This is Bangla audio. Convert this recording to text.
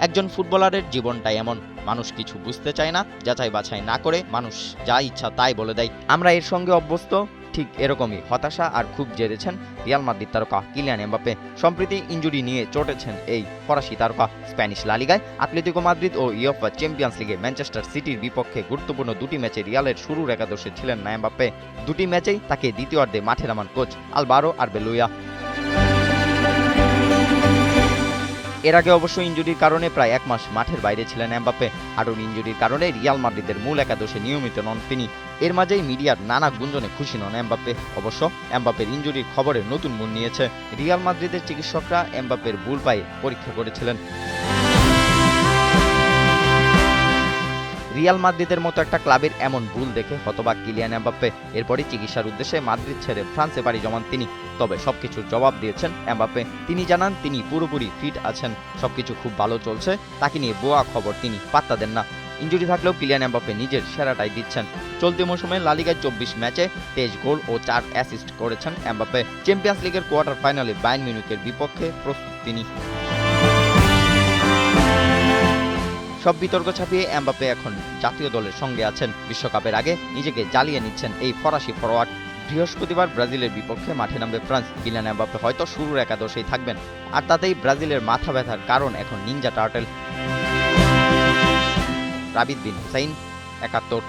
একজন ফুটবলারের জীবনটাই এমন, মানুষ কিছু বুঝতে চায় না, যাচাই বাছাই না করে মানুষ যা ইচ্ছা তাই বলে দেয়। আমরা এর সঙ্গে অভ্যস্ত। ঠিক এরকমই হতাশা আর খুব জেদেছেন রিয়াল মাদ্রিদ তারকা কিলিয়ান এমবাপ্পে। সম্প্রতি ইনজুরি নিয়ে চটেছেন এই ফরাসি তারকা। স্প্যানিশ লা লিগায় আতলেতিকো মাদ্রিদ ও ইউএফা চ্যাম্পিয়ন্স লিগে ম্যানচেস্টার সিটির বিপক্ষে গুরুত্বপূর্ণ দুটি ম্যাচে রিয়ালের শুরুর একাদশে ছিলেন না এমবাপ্পে। দুটি ম্যাচেই তাকে দ্বিতীয়ার্ধে মাঠে নামান কোচ আলভারো আরবেলোয়া। এর আগে অবশ্য ইনজুরির কারণে প্রায় 1 মাস মাঠের বাইরে ছিলেন এমবাপ্পে। হাঁটুর ইনজুরির কারণে রিয়াল মাদ্রিদের মূল একাদশে নিয়মিত নন তিনি। এর মাঝেই মিডিয়ার নানা গুঞ্জনে খুশি নন এমবাপ্পে। অবশ্য এমবাপ্পের ইনজুরির খবরে নতুন মোড় নিয়েছে। রিয়াল মাদ্রিদের চিকিৎসকরা এমবাপ্পের ভুল পায়ে পরীক্ষা করেছিলেন। রিয়াল মাদ্রিদের মতো একটা ক্লাবের এমন ভুল দেখে হতবাক কিলিয়ান এমবাপ্পে। এরপরই চিকিৎসার উদ্দেশ্যে মাদ্রিদ ছেড়ে ফ্রান্সে পাড়ি জমান তিনি। তবে সবকিছুর জবাব দিয়েছেন এমবাপ্পে। তিনি জানান তিনি পুরোপুরি ফিট আছেন, সবকিছু খুব ভালো চলছে, তাকে নিয়ে ভুয়া খবর তিনি পাত্তা দেন না। ইনজুরি থাকলেও কিলিয়ান এমবাপ্পে নিজের সেরাটাই দিচ্ছেন। চলতি মৌসুমে লা লিগায় 24 ম্যাচে 23 গোল ও 4 অ্যাসিস্ট করেছেন এমবাপ্পে। চ্যাম্পিয়ন্স লিগের কোয়ার্টার ফাইনালে বায়ার্ন মিউনিখের বিপক্ষে প্রস্তুত তিনি। সব বিতর্ক ছাপিয়ে এমবাপ্পে এখন জাতীয় দলের সঙ্গে আছেন। বিশ্বকাপের আগে নিজেকে জ্বালিয়ে নিচ্ছেন এই ফরাসি ফরোয়ার্ড। বৃহস্পতিবার ব্রাজিলের বিপক্ষে মাঠে নামবে ফ্রান্স। কিলিয়ান এমবাপ্পে হয়তো শুরুর একাদশেই থাকবেন। আর তাতেই ব্রাজিলের মাথা ব্যথার কারণ এখন নিনজা টার্টেল। রাবিদ বিন হুসাইন, ৭১।